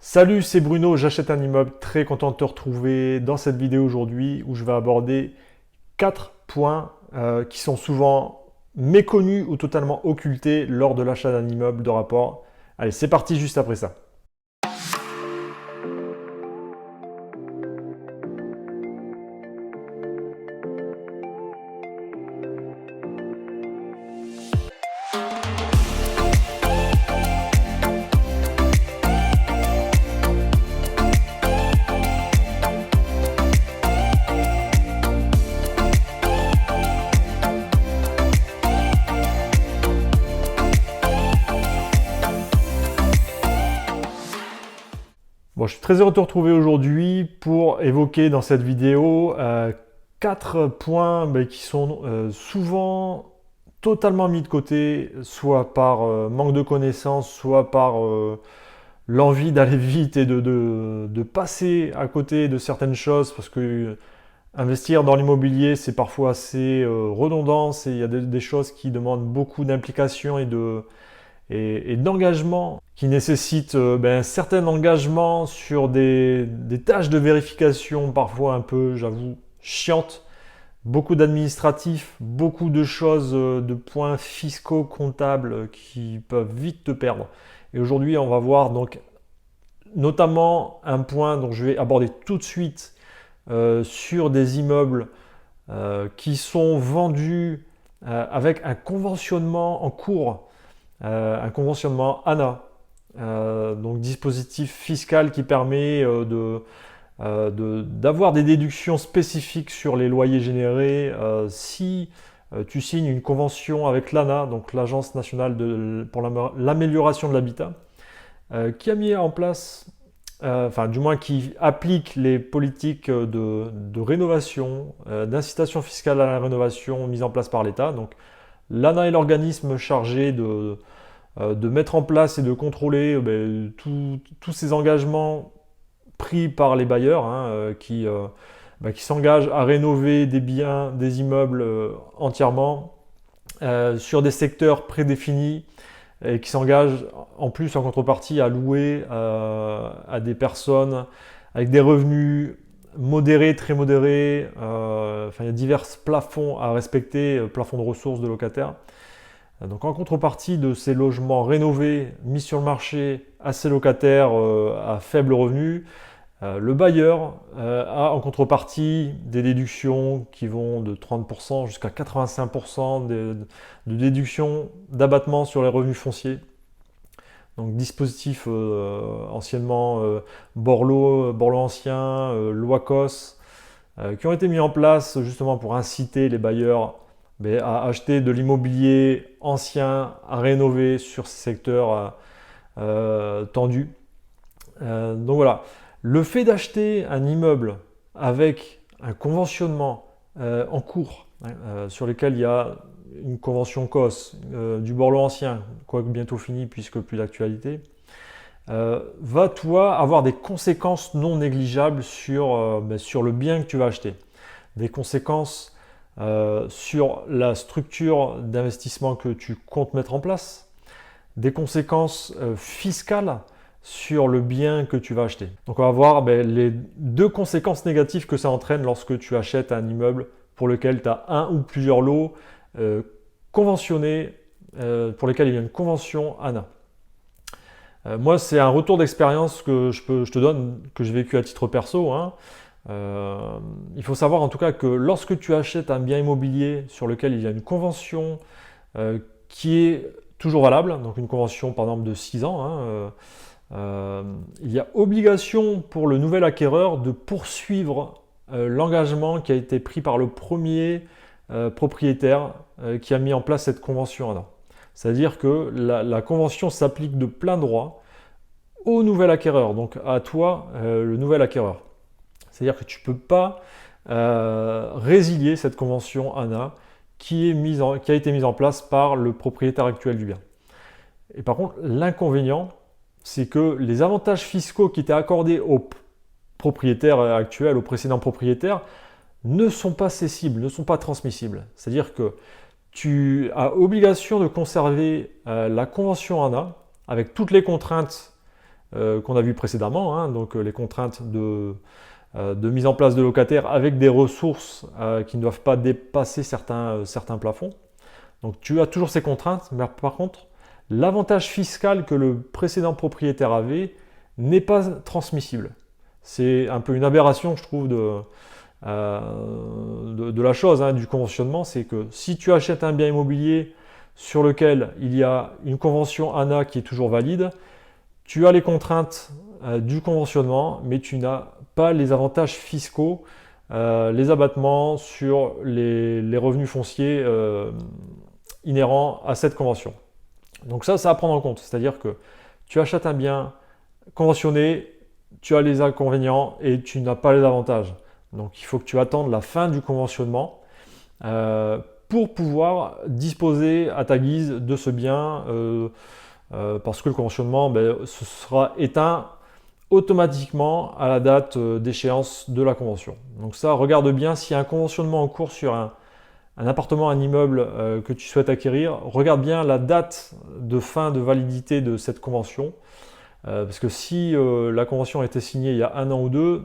Salut, c'est Bruno, j'achète un immeuble, très content de te retrouver dans cette vidéo aujourd'hui où je vais aborder 4 points qui sont souvent méconnus ou totalement occultés lors de l'achat d'un immeuble de rapport. Allez, c'est parti juste après ça. Bon, je suis très heureux de te retrouver aujourd'hui pour évoquer dans cette vidéo 4 points qui sont souvent totalement mis de côté, soit par manque de connaissances, soit par l'envie d'aller vite et de passer à côté de certaines choses, parce que investir dans l'immobilier, c'est parfois assez redondant, et il y a des choses qui demandent beaucoup d'implication et d'engagement, qui nécessitent un certain engagement sur des tâches de vérification parfois un peu, j'avoue, chiantes, beaucoup d'administratifs, beaucoup de choses, de points fiscaux, comptables qui peuvent vite te perdre. Et aujourd'hui, on va voir donc notamment un point dont je vais aborder tout de suite sur des immeubles qui sont vendus avec un conventionnement en cours, un conventionnement ANA, donc dispositif fiscal qui permet d'avoir des déductions spécifiques sur les loyers générés si tu signes une convention avec l'ANA, donc l'Agence nationale pour l'amélioration de l'habitat, qui a mis en place, enfin du moins qui applique les politiques de rénovation, d'incitation fiscale à la rénovation mises en place par l'État. Donc l'ANA est l'organisme chargé de mettre en place et de contrôler tous ces engagements pris par les bailleurs qui s'engagent à rénover des biens, des immeubles entièrement sur des secteurs prédéfinis et qui s'engagent en plus en contrepartie à louer à des personnes avec des revenus modérés, très modérés. Il y a divers plafonds à respecter, plafonds de ressources de locataires. Donc en contrepartie de ces logements rénovés, mis sur le marché à ces locataires à faible revenu, le bailleur a en contrepartie des déductions qui vont de 30% jusqu'à 85% de déduction d'abattement sur les revenus fonciers. Donc dispositif anciennement Borloo ancien, loi COS, qui ont été mis en place justement pour inciter les bailleurs à acheter de l'immobilier ancien, à rénover sur ces secteurs tendus. Donc voilà, le fait d'acheter un immeuble avec un conventionnement en cours, sur lequel il y a une convention COS, du Borloo ancien, quoique bientôt fini puisque plus d'actualité, va toi avoir des conséquences non négligeables sur le bien que tu vas acheter. Des conséquences sur la structure d'investissement que tu comptes mettre en place, des conséquences fiscales sur le bien que tu vas acheter. Donc on va voir les deux conséquences négatives que ça entraîne lorsque tu achètes un immeuble pour lequel tu as un ou plusieurs lots conventionnés, pour lesquels il y a une convention ANA. Moi, c'est un retour d'expérience que je te donne, que j'ai vécu à titre perso. Il faut savoir en tout cas que lorsque tu achètes un bien immobilier sur lequel il y a une convention qui est toujours valable, donc une convention par exemple de 6 ans, il y a obligation pour le nouvel acquéreur de poursuivre l'engagement qui a été pris par le premier propriétaire qui a mis en place cette convention. C'est-à-dire que la convention s'applique de plein droit au nouvel acquéreur, donc à toi, le nouvel acquéreur. C'est-à-dire que tu ne peux pas résilier cette convention ANA qui a été mise en place par le propriétaire actuel du bien. Et par contre, l'inconvénient, c'est que les avantages fiscaux qui étaient accordés au propriétaire actuel, au précédent propriétaire, ne sont pas cessibles, ne sont pas transmissibles. C'est-à-dire que tu as obligation de conserver la convention ANA avec toutes les contraintes qu'on a vu précédemment, hein, donc les contraintes de mise en place de locataires avec des ressources qui ne doivent pas dépasser certains plafonds. Donc tu as toujours ces contraintes, mais par contre, l'avantage fiscal que le précédent propriétaire avait n'est pas transmissible. C'est un peu une aberration, je trouve, de la chose, hein, du conventionnement. C'est que si tu achètes un bien immobilier sur lequel il y a une convention ANA qui est toujours valide, tu as les contraintes du conventionnement, mais tu n'as pas les avantages fiscaux, les abattements sur les revenus fonciers inhérents à cette convention. Donc ça à prendre en compte. C'est-à-dire que tu achètes un bien conventionné, tu as les inconvénients et tu n'as pas les avantages. Donc il faut que tu attendes la fin du conventionnement pour pouvoir disposer à ta guise de ce bien parce que le conventionnement ce sera éteint automatiquement à la date d'échéance de la convention. Donc ça, regarde bien s'il y a un conventionnement en cours sur un appartement, un immeuble que tu souhaites acquérir, regarde bien la date de fin de validité de cette convention. Parce que si la convention a été signée il y a 1 an ou 2,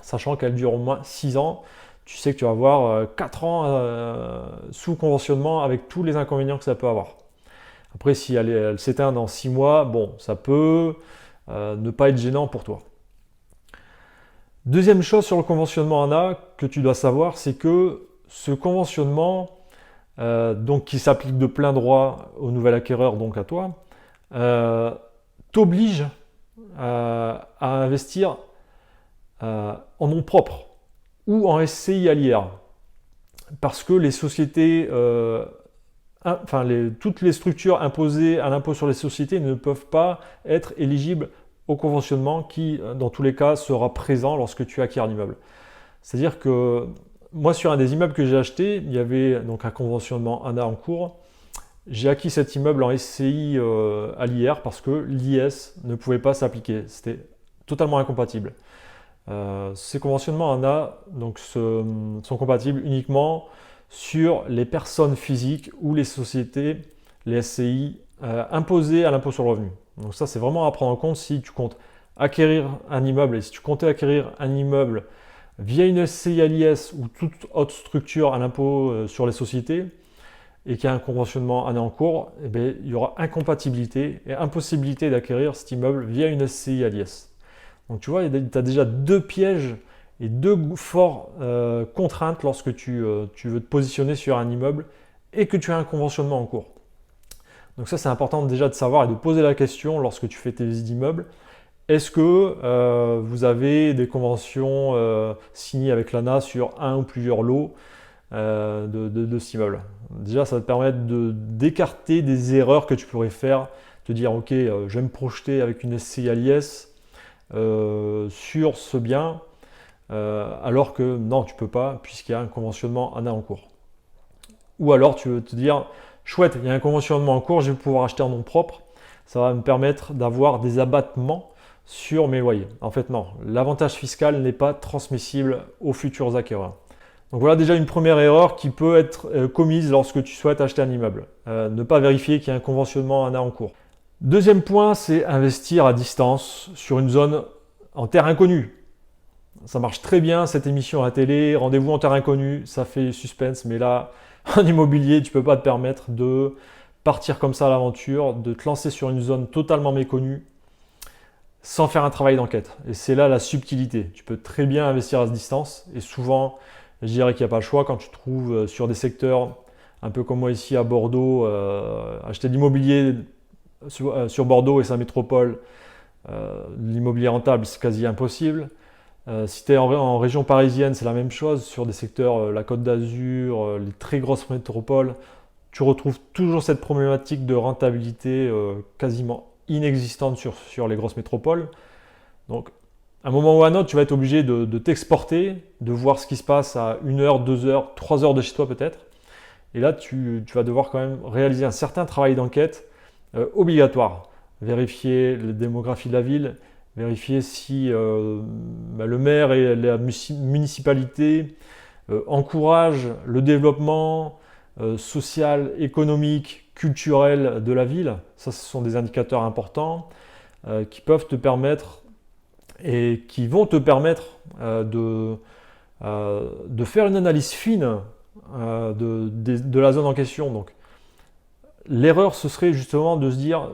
sachant qu'elle dure au moins 6 ans, tu sais que tu vas avoir 4 ans sous conventionnement avec tous les inconvénients que ça peut avoir. Après, si elle s'éteint dans 6 mois, bon, ça peut ne pas être gênant pour toi. Deuxième chose sur le conventionnement ANA que tu dois savoir, c'est que ce conventionnement, donc qui s'applique de plein droit au nouvel acquéreur, donc à toi, t'oblige à investir en nom propre ou en SCI à l'IR. Parce que les sociétés, toutes les structures imposées à l'impôt sur les sociétés ne peuvent pas être éligibles au conventionnement qui, dans tous les cas, sera présent lorsque tu acquiers l'immeuble. C'est-à-dire que moi, sur un des immeubles que j'ai acheté, il y avait donc un conventionnement ANA en cours. J'ai acquis cet immeuble en SCI à l'IR parce que l'IS ne pouvait pas s'appliquer. C'était totalement incompatible. Ces conventionnements ANA donc, sont compatibles uniquement sur les personnes physiques ou les sociétés, les SCI, imposées à l'impôt sur le revenu. Donc ça, c'est vraiment à prendre en compte si tu comptes acquérir un immeuble et si tu comptais acquérir un immeuble via une SCI à l'IS ou toute autre structure à l'impôt sur les sociétés et qu'il y a un conventionnement ANA en cours, eh bien, il y aura incompatibilité et impossibilité d'acquérir cet immeuble via une SCI à l'IS. Donc tu vois, tu as déjà 2 pièges et 2 fortes contraintes lorsque tu veux te positionner sur un immeuble et que tu as un conventionnement en cours. Donc ça, c'est important déjà de savoir et de poser la question lorsque tu fais tes visites d'immeubles. Est-ce que vous avez des conventions signées avec l'ANA sur un ou plusieurs lots de cet immeuble? Déjà, ça va te permettre d'écarter des erreurs que tu pourrais faire, te dire ok, je vais me projeter avec une SCI à l'IS sur ce bien, alors que non, tu peux pas puisqu'il y a un conventionnement ANA en cours. Ou alors tu veux te dire chouette, il y a un conventionnement en cours, je vais pouvoir acheter en nom propre, ça va me permettre d'avoir des abattements sur mes loyers. En fait non, l'avantage fiscal n'est pas transmissible aux futurs acquéreurs. Donc voilà déjà une première erreur qui peut être commise lorsque tu souhaites acheter un immeuble. Ne pas vérifier qu'il y a un conventionnement ANA en cours. Deuxième point, c'est investir à distance sur une zone en terre inconnue. Ça marche très bien cette émission à la télé, rendez-vous en terre inconnue, ça fait suspense, mais là, en immobilier, tu ne peux pas te permettre de partir comme ça à l'aventure, de te lancer sur une zone totalement méconnue sans faire un travail d'enquête. Et c'est là la subtilité. Tu peux très bien investir à distance et souvent, je dirais qu'il n'y a pas le choix quand tu te trouves sur des secteurs un peu comme moi ici à Bordeaux, acheter de l'immobilier sur Bordeaux et sa métropole, l'immobilier rentable, c'est quasi impossible. Si tu es en région parisienne, c'est la même chose. Sur des secteurs, la Côte d'Azur, les très grosses métropoles, tu retrouves toujours cette problématique de rentabilité quasiment inexistante sur les grosses métropoles. Donc, à un moment ou à un autre, tu vas être obligé de t'exporter, de voir ce qui se passe à 1 heure, 2 heures, 3 heures de chez toi peut-être. Et là, tu vas devoir quand même réaliser un certain travail d'enquête obligatoire. Vérifier la démographie de la ville, vérifier si le maire et la municipalité encouragent le développement social, économique, culturel de la ville. Ça, ce sont des indicateurs importants. qui peuvent te permettre et qui vont te permettre de faire une analyse fine de la zone en question. Donc, l'erreur, ce serait justement de se dire,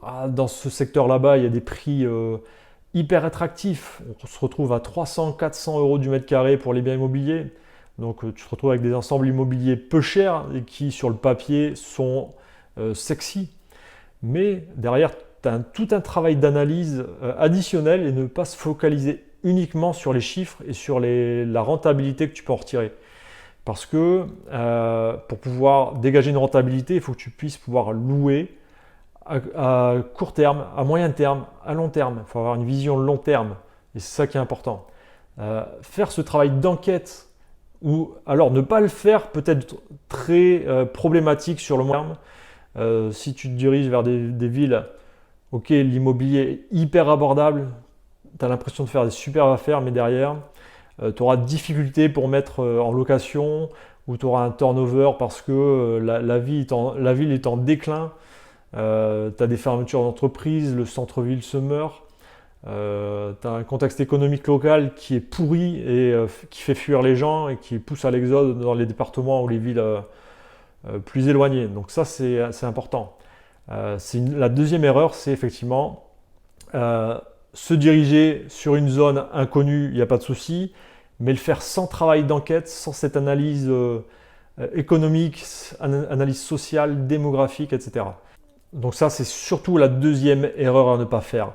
ah, dans ce secteur là-bas, il y a des prix hyper attractifs. On se retrouve à 300-400 euros du mètre carré pour les biens immobiliers. Donc, tu te retrouves avec des ensembles immobiliers peu chers et qui, sur le papier, sont sexy. Mais derrière, tu as tout un travail d'analyse additionnel et ne pas se focaliser uniquement sur les chiffres et sur la rentabilité que tu peux en retirer. Parce que pour pouvoir dégager une rentabilité, il faut que tu puisses pouvoir louer à court terme, à moyen terme, à long terme. Il faut avoir une vision long terme et c'est ça qui est important. Faire ce travail d'enquête ou alors ne pas le faire peut être très problématique sur le long terme. Si tu te diriges vers des villes, ok, l'immobilier est hyper abordable, tu as l'impression de faire des super affaires, mais derrière, tu auras difficulté pour mettre en location ou tu auras un turnover parce que la ville est en déclin. Tu as des fermetures d'entreprises, le centre-ville se meurt. Tu as un contexte économique local qui est pourri et qui fait fuir les gens et qui pousse à l'exode dans les départements ou les villes plus éloignées. Donc ça, c'est important. La deuxième erreur, c'est effectivement se diriger sur une zone inconnue, il n'y a pas de souci, mais le faire sans travail d'enquête, sans cette analyse économique, analyse sociale, démographique, etc. Donc ça, c'est surtout la deuxième erreur à ne pas faire.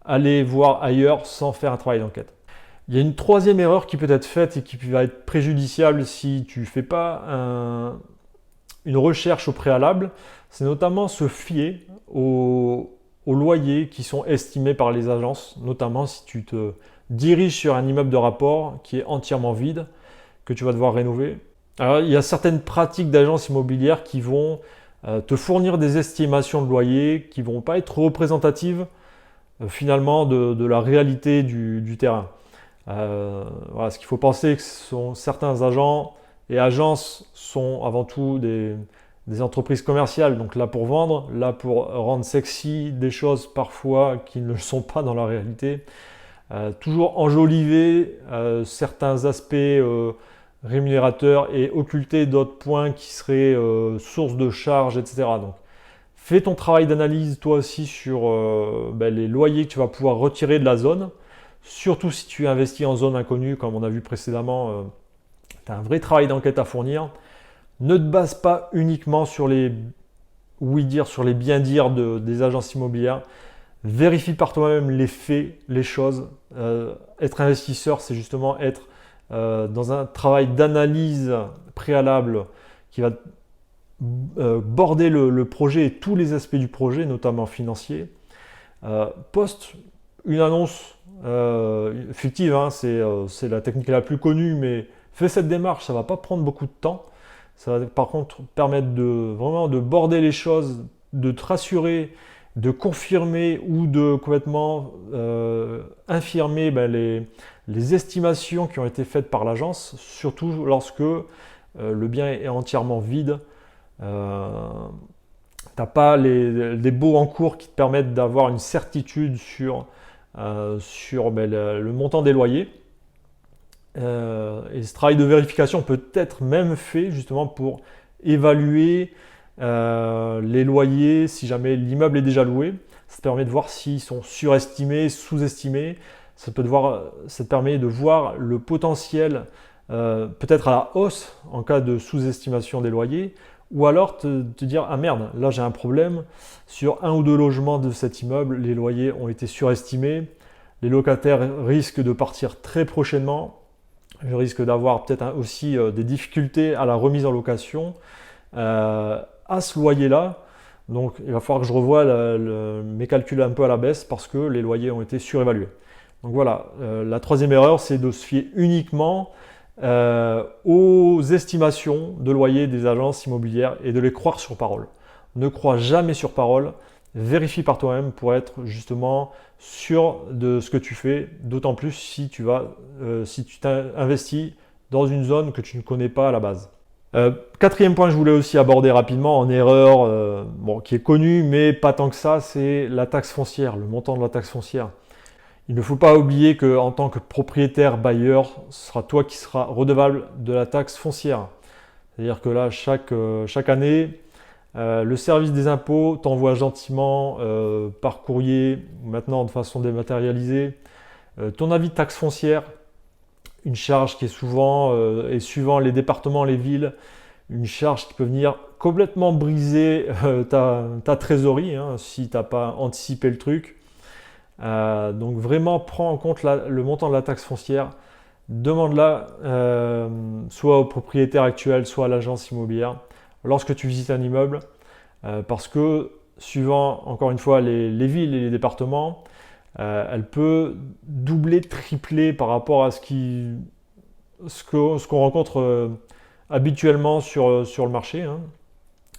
Aller voir ailleurs sans faire un travail d'enquête. Il y a une troisième erreur qui peut être faite et qui va être préjudiciable si tu ne fais pas une recherche au préalable, c'est notamment se fier aux loyers qui sont estimés par les agences, notamment si tu te diriges sur un immeuble de rapport qui est entièrement vide, que tu vas devoir rénover. Alors, il y a certaines pratiques d'agences immobilières qui vont te fournir des estimations de loyer qui ne vont pas être représentatives finalement de la réalité du terrain. Voilà, ce qu'il faut penser, que certains agents et agences sont avant tout des entreprises commerciales, donc là pour vendre, là pour rendre sexy des choses parfois qui ne le sont pas dans la réalité. Toujours enjoliver certains aspects rémunérateurs et occulter d'autres points qui seraient source de charges, etc. Donc, fais ton travail d'analyse toi aussi sur les loyers que tu vas pouvoir retirer de la zone, surtout si tu investis en zone inconnue, comme on a vu précédemment, tu as un vrai travail d'enquête à fournir. Ne te base pas uniquement sur les bien-dire des agences immobilières. Vérifie par toi-même les faits, les choses. Être investisseur, c'est justement être dans un travail d'analyse préalable qui va border le projet et tous les aspects du projet, notamment financiers. Poste une annonce fictive, hein, c'est la technique la plus connue, mais fais cette démarche, ça ne va pas prendre beaucoup de temps. Ça va par contre permettre vraiment de border les choses, de te rassurer, de confirmer ou de complètement infirmer les estimations qui ont été faites par l'agence, surtout lorsque le bien est entièrement vide. Tu n'as pas des baux en cours qui te permettent d'avoir une certitude sur le montant des loyers. Et ce travail de vérification peut être même fait justement pour évaluer les loyers si jamais l'immeuble est déjà loué. Ça te permet de voir s'ils sont surestimés, sous-estimés. Ça te permet de voir le potentiel peut-être à la hausse en cas de sous-estimation des loyers, ou alors te dire ah merde, là j'ai un problème sur un ou deux logements de cet immeuble, les loyers ont été surestimés, les locataires risquent de partir très prochainement. Je risque d'avoir peut-être aussi des difficultés à la remise en location à ce loyer-là. Donc il va falloir que je revoie mes calculs un peu à la baisse parce que les loyers ont été surévalués. Donc voilà, la troisième erreur, c'est de se fier uniquement aux estimations de loyer des agences immobilières et de les croire sur parole. Ne crois jamais sur parole, vérifie par toi-même pour être justement sûr de ce que tu fais, d'autant plus si tu t'investis dans une zone que tu ne connais pas à la base. Quatrième point que je voulais aussi aborder rapidement, en erreur, qui est connu, mais pas tant que ça, c'est la taxe foncière, le montant de la taxe foncière. Il ne faut pas oublier qu'en tant que propriétaire bailleur, ce sera toi qui seras redevable de la taxe foncière. C'est-à-dire que là, chaque année, le service des impôts t'envoie gentiment par courrier, maintenant de façon dématérialisée, ton avis de taxe foncière, une charge qui est souvent, et suivant les départements, les villes, une charge qui peut venir complètement briser ta trésorerie hein, si tu n'as pas anticipé le truc. Donc vraiment, prends en compte le montant de la taxe foncière, demande-la soit au propriétaire actuel, soit à l'agence immobilière lorsque tu visites un immeuble, parce que suivant encore une fois les villes et les départements, elle peut doubler, tripler par rapport à ce qu'on rencontre habituellement sur le marché. Hein.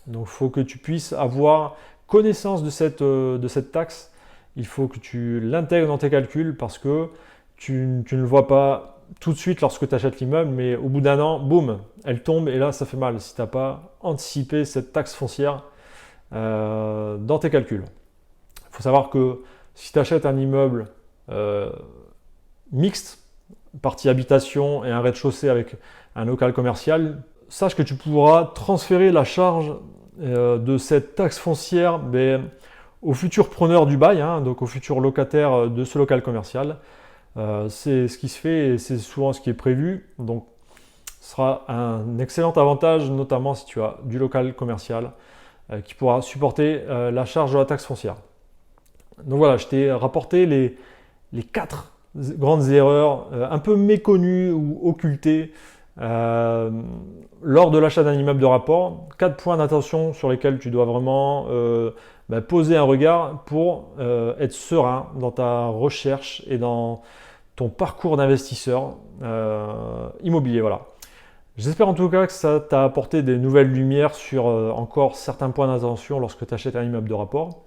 Donc il faut que tu puisses avoir connaissance de cette taxe. Il faut que tu l'intègres dans tes calculs parce que tu ne le vois pas tout de suite lorsque tu achètes l'immeuble, mais au bout d'un an, boum, elle tombe et là ça fait mal si tu n'as pas anticipé cette taxe foncière dans tes calculs. Il faut savoir que si tu achètes un immeuble mixte, partie habitation et un rez-de-chaussée avec un local commercial, sache que tu pourras transférer la charge de cette taxe foncière au futur preneur du bail, hein, donc au futur locataire de ce local commercial. C'est ce qui se fait et c'est souvent ce qui est prévu. Donc, ce sera un excellent avantage, notamment si tu as du local commercial qui pourra supporter la charge de la taxe foncière. Donc voilà, je t'ai rapporté les 4 grandes erreurs un peu méconnues ou occultées lors de l'achat d'un immeuble de rapport. 4 points d'attention sur lesquels tu dois vraiment poser un regard pour être serein dans ta recherche et dans ton parcours d'investisseur immobilier. Voilà. J'espère en tout cas que ça t'a apporté des nouvelles lumières sur encore certains points d'attention lorsque tu achètes un immeuble de rapport.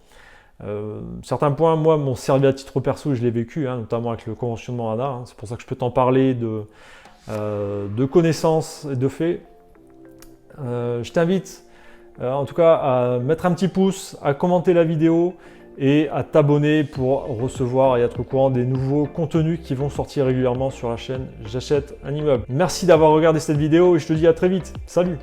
Certains points, moi, m'ont servi à titre perso et je l'ai vécu, hein, notamment avec le conventionnement ANA. Hein. C'est pour ça que je peux t'en parler de connaissances et de faits. Je t'invite en tout cas à mettre un petit pouce, à commenter la vidéo et à t'abonner pour recevoir et être au courant des nouveaux contenus qui vont sortir régulièrement sur la chaîne J'achète un immeuble. Merci d'avoir regardé cette vidéo et je te dis à très vite. Salut!